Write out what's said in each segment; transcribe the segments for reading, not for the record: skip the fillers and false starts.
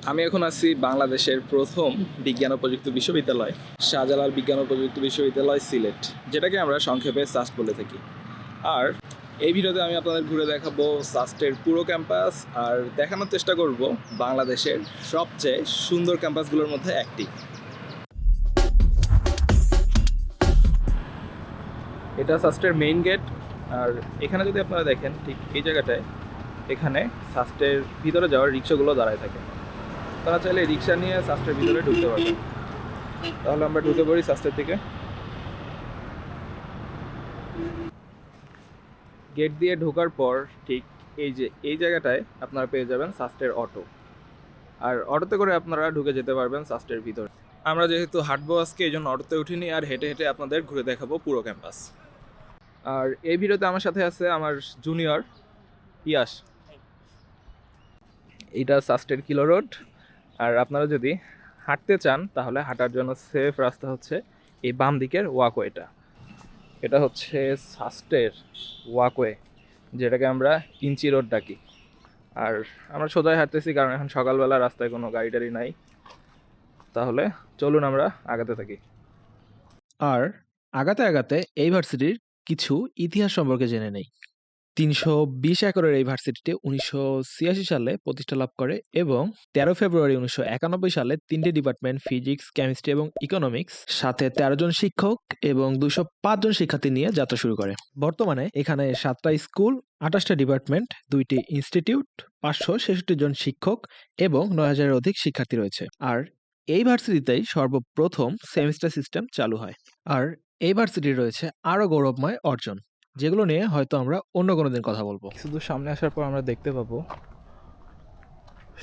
আমি এখন আছি বাংলাদেশের প্রথম বিজ্ঞান ও প্রযুক্তি বিশ্ববিদ্যালয়, শাহজালাল বিজ্ঞান ও প্রযুক্তি বিশ্ববিদ্যালয় সিলেট, যেটাকে আমরা সংক্ষেপে সাস্ট বলে থাকি। আর এই ভিডিওতে আমি আপনাদের ঘুরে দেখাবো সাস্টের পুরো ক্যাম্পাস আর দেখানোর চেষ্টা করব বাংলাদেশের সবচেয়ে সুন্দর ক্যাম্পাসগুলোর মধ্যে একটি। এটা সাস্টের মেইন গেট। আর এখানে যদি আপনারা দেখেন, ঠিক এই জায়গাটায় এখানে সাস্টের ভিতরে যাওয়ার রিক্সাগুলো দাঁড়ায় থাকে। তারা চাইলে রিক্সা নিয়ে সাস্টের ভিতরে ঢুকতে পারবেন। তাহলে আমরা ঢুকে পড়ি সাস্টের দিকে। গেট দিয়ে ঢোকার পর ঠিক এই জায়গাটায় আপনারা পেয়ে যাবেন সাস্টের অটো। আর অটোতে করে আপনারা ঢুকে যেতে পারবেন সাস্টের ভিতরে। আমরা যেহেতু হাঁটবো আজকে, এই জন্য অটোতে উঠিনি, আর হেঁটে হেঁটে আপনাদের ঘুরে দেখাবো পুরো ক্যাম্পাস। আর এই ভিডিওতে আমার সাথে আছে আমার জুনিয়র ইয়াস। এইটা সাস্টের কিলো রোড। আর আপনারা যদি হাঁটতে চান তাহলে হাঁটার জন্য সেফ রাস্তা হচ্ছে এই বাম দিকের ওয়াকওয়েটা। এটা হচ্ছে সাস্টের ওয়াকওয়ে, যেটাকে আমরা ইঞ্চি রোড ডাকি। আর আমরা সোজাই হাঁটতেছি কারণ এখন সকালবেলা রাস্তায় কোনো গাড়ি টাড়ি নাই। তাহলে চলুন আমরা আগাতে থাকি। আর আগাতে আগাতে এই ভার্সিটির কিছু ইতিহাস সম্পর্কে জেনে নেই। ৩২০ একরের এই ভার্সিটিতে ১৯৮৬ সালে প্রতিষ্ঠা লাভ করে এবং ১৩ ফেব্রুয়ারি ১৯৯১ সালে ৩টি ডিপার্টমেন্ট ফিজিক্স, কেমিস্ট্রি এবং ইকোনমিক্স সাথে ১৩ জন শিক্ষক এবং ২০৫ জন শিক্ষার্থী নিয়ে যাত্রা শুরু করে। বর্তমানে এখানে ৭টা স্কুল, ২৮টা ডিপার্টমেন্ট, ২টি ইনস্টিটিউট, ৫৬৬ জন শিক্ষক এবং ৯,০০০-এর অধিক শিক্ষার্থী রয়েছে। আর এই ভার্সিটিতেই সর্বপ্রথম সেমিস্টার সিস্টেম চালু হয়। আর এই ভার্সিটির রয়েছে আরও গৌরবময় অর্জন, যেগুলো নিয়ে হয়তো আমরা অন্য কোনো দিন কথা বলবো। শুধু সামনে আসার পর আমরা দেখতে পাবো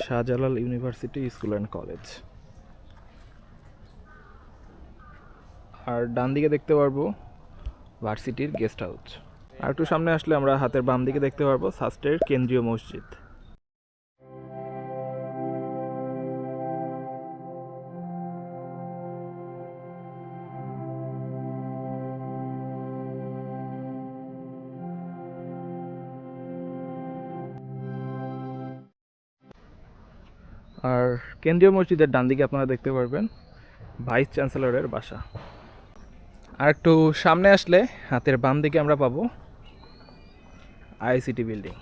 Shahjalal university school and college. আর ডান দিকে দেখতে পারবো ভার্সিটির গেস্ট হাউস। আর একটু সামনে আসলে আমরা হাতের বাম দিকে দেখতে পারবো সাস্টের কেন্দ্রীয় মসজিদ। আর কেন্দ্রীয় মসজিদের ডান দিকে আপনারা দেখতে পারবেন ভাইস চ্যান্সেলরের বাসা। আর একটু সামনে আসলে হাতের বাম দিকে আমরা পাবো আইসিটি বিল্ডিং।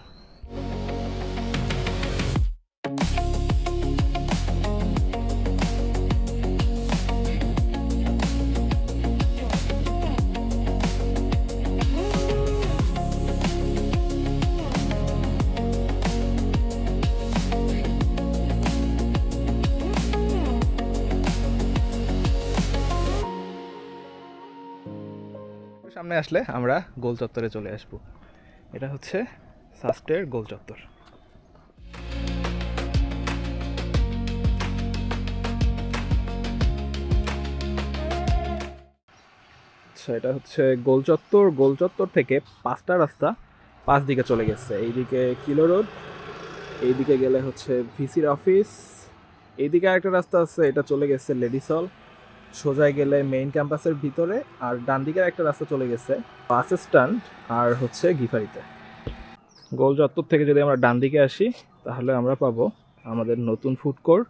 সামনে আসলে আমরা গোল চত্বরে চলে আসব। এটা হচ্ছে সাস্টের গোল চত্বর। আচ্ছা, এটা হচ্ছে গোল চত্বর। গোল চত্বর থেকে 5টা রাস্তা 5 দিকে চলে গেছে। এইদিকে কিলো রোড, এইদিকে গেলে হচ্ছে ভিসির অফিস, এইদিকে আরেকটা রাস্তা আছে, এটা চলে গেছে লেডিস হল, সোজায় গেলে মেইন ক্যাম্পাসের ভিতরে। আর ডান দিকের একটা রাস্তা চলে গেছে বাস স্ট্যান্ড আর হচ্ছে গিফারিতে। গোল চত্বর থেকে যদি আমরা ডান দিকে আসি তাহলে আমরা পাবো আমাদের নতুন ফুড কোর্ট।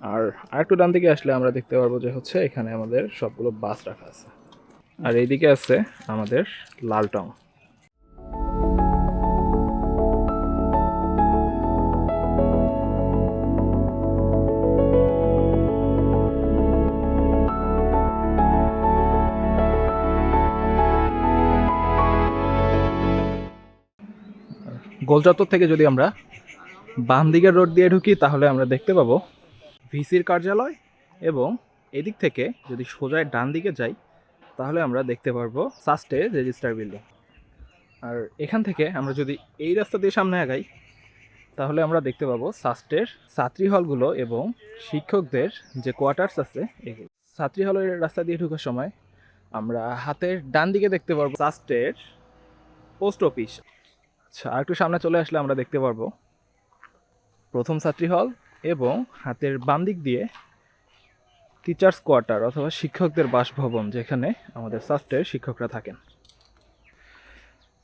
আর আরেকটু ডান দিকে আসলে আমরা দেখতে পারবো যে হচ্ছে এখানে আমাদের সবগুলো বাস রাখা আছে। আর এইদিকে আছে আমাদের লালটং। গোল চত্বর থেকে যদি আমরা বাম দিকের রোড দিয়ে ঢুকি তাহলে আমরা দেখতে পাবো ভিসির কার্যালয়, এবং এদিক থেকে যদি সোজায় ডান দিকে যাই তাহলে আমরা দেখতে পারবো সাস্টের রেজিস্টার বিল্ডিং। আর এখান থেকে আমরা যদি এই রাস্তা দিয়ে সামনে আগাই তাহলে আমরা দেখতে পাবো সাস্টের ছাত্রী হলগুলো এবং শিক্ষকদের যে কোয়ার্টার্স আছে এগুলো। ছাত্রী হলের রাস্তা দিয়ে ঢোকার সময় আমরা হাতের ডান দিকে দেখতে পারবো সাস্টের পোস্ট অফিস। আচ্ছা, আর একটু সামনে চলে আসলে আমরা দেখতে পারবো প্রথম ছাত্রী হল, এবং হাতের বাম দিক দিয়ে টিচার্স কোয়ার্টার অথবা শিক্ষকদের বাসভবন, যেখানে আমাদের সাস্টের শিক্ষকরা থাকেন।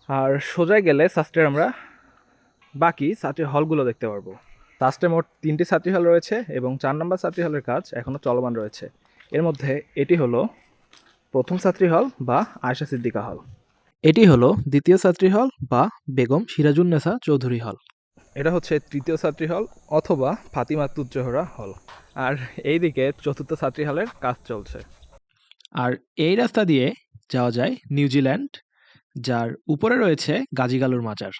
আর সোজায় গেলে সাস্টের আমরা বাকি ছাত্রীর হলগুলো দেখতে পারবো। সাস্টে মোট 3টি ছাত্রী হল রয়েছে এবং 4 নম্বর ছাত্রী হলের কাজ এখনও চলমান রয়েছে। এর মধ্যে এটি হলো প্রথম ছাত্রী হল বা আয়েশা সিদ্দিকা হল। এটি হলো দ্বিতীয় ছাত্রী হল বা বেগম সিরাজুন্নেসা চৌধুরী হল। এটা হচ্ছে তৃতীয় ছাত্রী হল অথবা ফাতিমা তুজ্জোহরা হল। আর এইদিকে চতুর্থ ছাত্রী হলের কাজ চলছে। আর এই রাস্তা দিয়ে যাওয়া যায় নিউজিল্যান্ড, যার উপরে রয়েছে গাজীগালুর মাজার।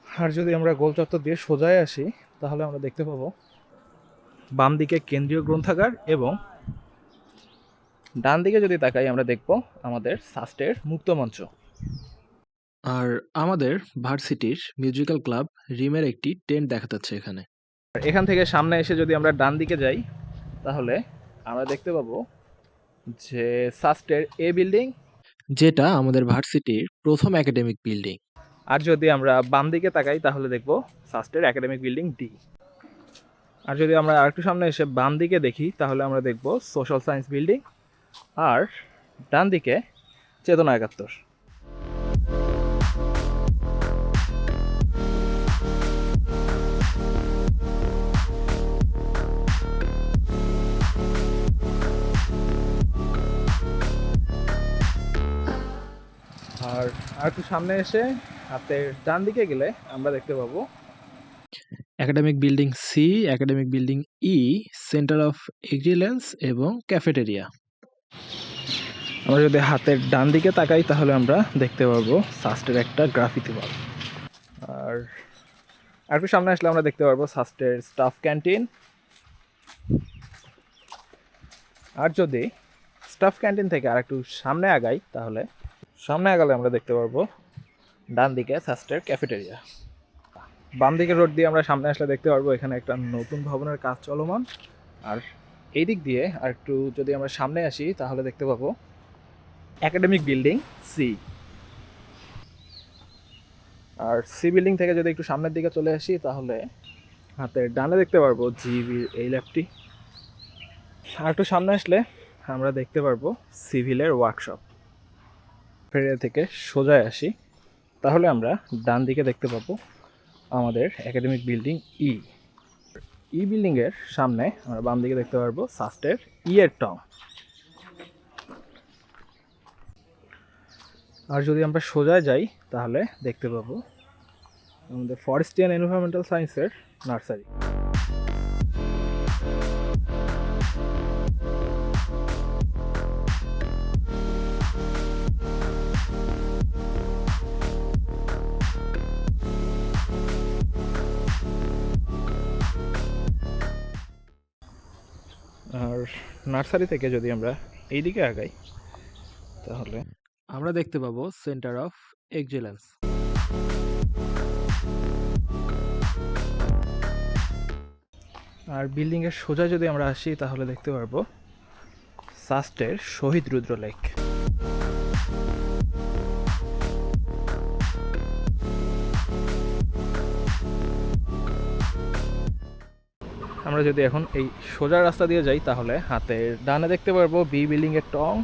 আর যদি আমরা গোল চত্বর দিয়ে সোজায় আসি তাহলে আমরা দেখতে পাবো বাম দিকে কেন্দ্রীয় গ্রন্থাগার এবং ডান দিকে যদি তাকাই আমরা দেখব আমাদের সাস্টের মুক্ত মঞ্চ। আর আমাদের ভার্সিটির মিউজিক্যাল ক্লাব রিমের একটি টেন্ট দেখা যাচ্ছে এখানে। আর এখান থেকে সামনে এসে যদি আমরা ডান দিকে যাই তাহলে আমরা দেখতে পাবো যে সাস্টের এ বিল্ডিং, যেটা আমাদের ভার্সিটির প্রথম একাডেমিক বিল্ডিং। আর যদি আমরা বাম দিকে তাকাই তাহলে দেখব সাস্টের একাডেমিক বিল্ডিং ডি। আর যদি আমরা আরেকটু সামনে এসে বাম দিকে দেখি তাহলে আমরা দেখব সোশ্যাল সায়েন্স বিল্ডিং, আর ডান দিকে চেতনা ৭১। আর একটু সামনে এসে হাতের ডান দিকে গেলে আমরা দেখতে পাবো academic building C, academic building E, centre of excellence এবং ক্যাফেটেরিয়া। আমরা যদি হাতের ডান দিকে তাকাই তাহলে আমরা দেখতে পাবো সাস্টের একটা গ্রাফিতি ওয়াল। আর একটু সামনে আসলে আমরা দেখতে পারবো সাস্টের স্টাফ ক্যান্টিন। আর যদি স্টাফ ক্যান্টিন থেকে আর একটু সামনে আগাই তাহলে সামনে আগালে আমরা দেখতে পারবো ডান দিকে সাস্টের ক্যাফেটেরিয়া। বাম দিকে রোড দিয়ে আমরা সামনে আসলে দেখতে পারবো এখানে একটা নতুন ভবনের কাজ চলমান। আর এই দিক দিয়ে আর একটু যদি আমরা সামনে আসি তাহলে দেখতে পাবো একাডেমিক বিল্ডিং সি। আর সি বিল্ডিং থেকে যদি একটু সামনের দিকে চলে আসি তাহলে হাতের ডানে দেখতে পারবো জিবির এই ল্যাবটি। আর একটু সামনে আসলে আমরা দেখতে পারবো সিভিলের ওয়ার্কশপ। ফেরিয়া থেকে সোজায় আসি তাহলে আমরা ডান দিকে দেখতে পাবো আমাদের একাডেমিক বিল্ডিং ই। ই বিল্ডিংয়ের সামনে আমরা বাম দিকে দেখতে পারবো সাস্টের এর টং। আর যদি আমরা সোজায় যাই তাহলে দেখতে পাবো আমাদের ফরেস্ট্রি অ্যান্ড এনভায়রনমেন্টাল সায়েন্সের নার্সারি। আর নার্সারি থেকে যদি আমরা এই দিকে আগাই তাহলে আমরা দেখতে পাবো সেন্টার অফ এক্সিলেন্স। আর বিল্ডিংয়ের সোজা যদি আমরা আসি তাহলে দেখতে পারবো সাস্টের শহীদ রুদ্র লেক। আমরা যদি এখন এই সোজা রাস্তা দিয়ে যাই তাহলে হাতের ডানে দেখতে পারবো বি বিল্ডিংয়ের টং,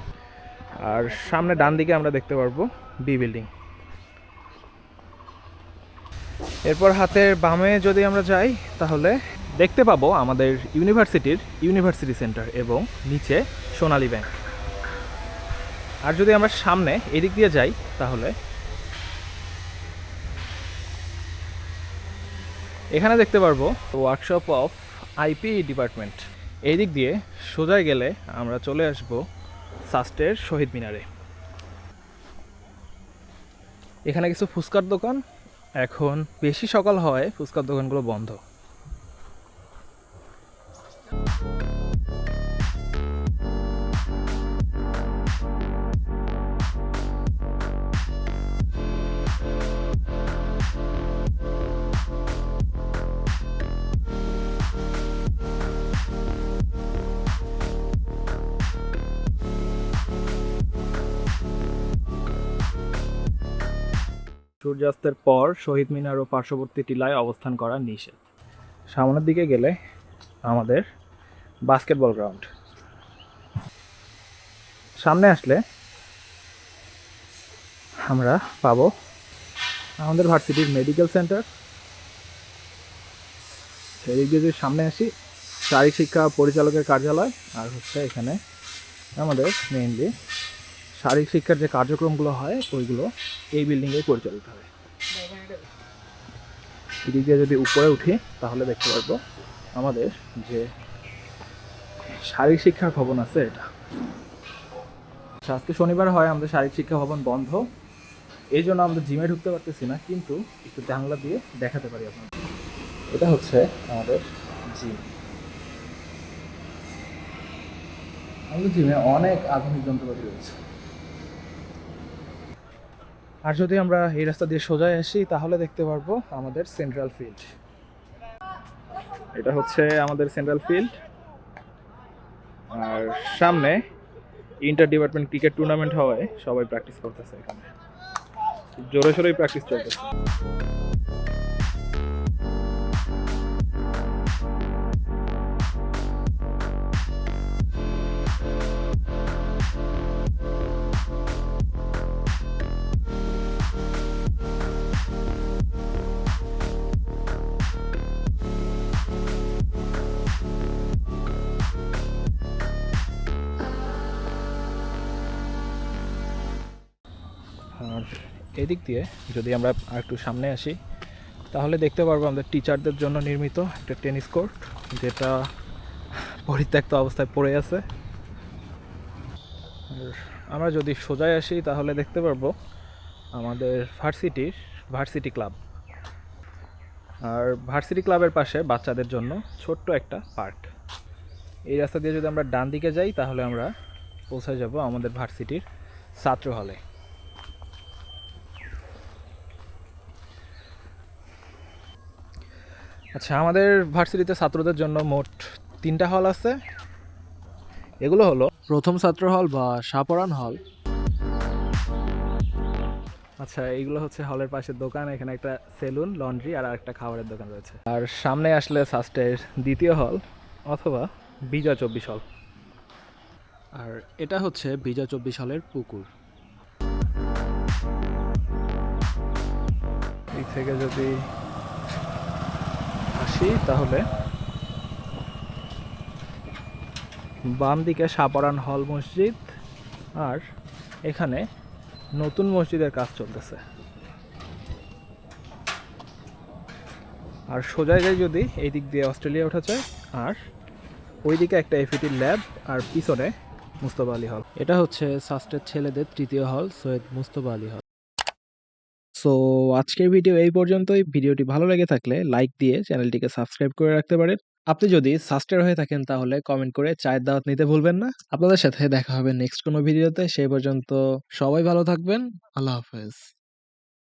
আর সামনে ডান দিকে আমরা দেখতে পারবো বি বিল্ডিং। এরপর হাতের বামে যদি আমরা যাই তাহলে দেখতে পাবো আমাদের ইউনিভার্সিটির ইউনিভার্সিটি সেন্টার এবং নিচে সোনালী ব্যাংক। আর যদি আমরা সামনে এদিক দিয়ে যাই তাহলে এখানে দেখতে পারবো ওয়ার্কশপ অফ আইপি ডিপার্টমেন্ট। এই দিক দিয়ে সোজায় গেলে আমরা চলে আসব সাস্টের শহীদ মিনারে। এখানে কিছু ফুচকার দোকান, এখন বেশি সকাল হয় ফুচকার দোকানগুলো বন্ধ। সূর্যাস্তের পর শহীদ মিনার ও পার্শ্ববর্তী টিলায় অবস্থান করা নিষেধ। সামনের দিকে গেলে আমাদের বাস্কেটবল গ্রাউন্ড। সামনে আসলে আমরা পাবো আমাদের ভার্সিটির মেডিকেল সেন্টার এদিক দিয়ে যদি সামনে আসি, শারীরিক শিক্ষা পরিচালকের কার্যালয়। আর হচ্ছে এখানে আমাদের মেইনলি শারীরিক শিক্ষার যে কার্যক্রমগুলো হয় ওইগুলো এই বিল্ডিংয়েই পরিচালিত হয়। এদিক দিয়ে যদি উপরে উঠি তাহলে দেখতে পারবো আমাদের যে শারীরিক শিক্ষার ভবন আছে এটা। আচ্ছা, আজকে শনিবার হয়, আমাদের শারীরিক শিক্ষা ভবন বন্ধ, এই জন্য আমরা জিমে ঢুকতে পারতেছি না, কিন্তু একটু জানলা দিয়ে দেখাতে পারি আপনার। এটা হচ্ছে আমাদের জিম। আমাদের জিমে অনেক আধুনিক যন্ত্রপাতি রয়েছে। আর যদি আমরা এই রাস্তা দিয়ে সোজায় আসি তাহলে দেখতে পারবো আমাদের সেন্ট্রাল ফিল্ড। এটা হচ্ছে আমাদের সেন্ট্রাল ফিল্ড। আর সামনে ইন্টার ডিপার্টমেন্ট ক্রিকেট টুর্নামেন্ট হওয়ায় সবাই প্র্যাকটিস করতেছে, এখানে জোরে সোরেই প্র্যাকটিস চলতেছে। আর এদিক দিয়ে যদি আমরা আর একটু সামনে আসি তাহলে দেখতে পারবো আমাদের টিচারদের জন্য নির্মিত একটা টেনিস কোর্ট, যেটা পরিত্যক্ত অবস্থায় পড়ে আছে। আর আমরা যদি সোজায় আসি তাহলে দেখতে পারবো আমাদের ভার্সিটি ক্লাব। আর ভার্সিটি ক্লাবের পাশে বাচ্চাদের জন্য ছোট্ট একটা পার্ক। এই রাস্তা দিয়ে যদি আমরা ডান দিকে যাই তাহলে আমরা পৌঁছে যাব আমাদের ভার্সিটির ছাত্র হলে। আচ্ছা, আমাদের ভার্সিটিতে ছাত্রদের জন্য মোট 3টা হল আছে। এগুলো হলো প্রথম ছাত্র হল বা সাপরান হল। আচ্ছা, এইগুলো হচ্ছে হলের পাশের দোকান। এখানে একটা সেলুন, লন্ড্রি আর একটা খাবারের দোকান রয়েছে। আর সামনে আসলে সাস্টের দ্বিতীয় হল অথবা বিজয় 24 হল। আর এটা হচ্ছে বিজয় 24 হলের পুকুর। এই থেকে যদি আসি তাহলে বাম দিকে সাপারান হল মসজিদ, আর এখানে নতুন মসজিদের কাজ চলতেছে। আর সোজায় যাই যদি এই দিক দিয়ে অস্ট্রেলিয়া ওঠা যায়, আর ওইদিকে একটা এফিটি ল্যাব, আর পিছনে মুস্তফা আলী হল। এটা হচ্ছে সাস্টের ছেলেদের তৃতীয় হল, সৈয়দ মুস্তফা আলী হল। সো আজকের ভিডিও এই পর্যন্তই। ভিডিওটি ভালো লেগে থাকলে লাইক দিয়ে চ্যানেলটিকে সাবস্ক্রাইব করে রাখতে পারেন। আপনি যদি সাস্টের হয়ে থাকেন তাহলে কমেন্ট করে চায়ের দাওয়াত নিতে ভুলবেন না। আপনাদের সাথে দেখা হবে নেক্সট কোনো ভিডিওতে। সেই পর্যন্ত সবাই ভালো থাকবেন। আল্লাহ হাফেজ।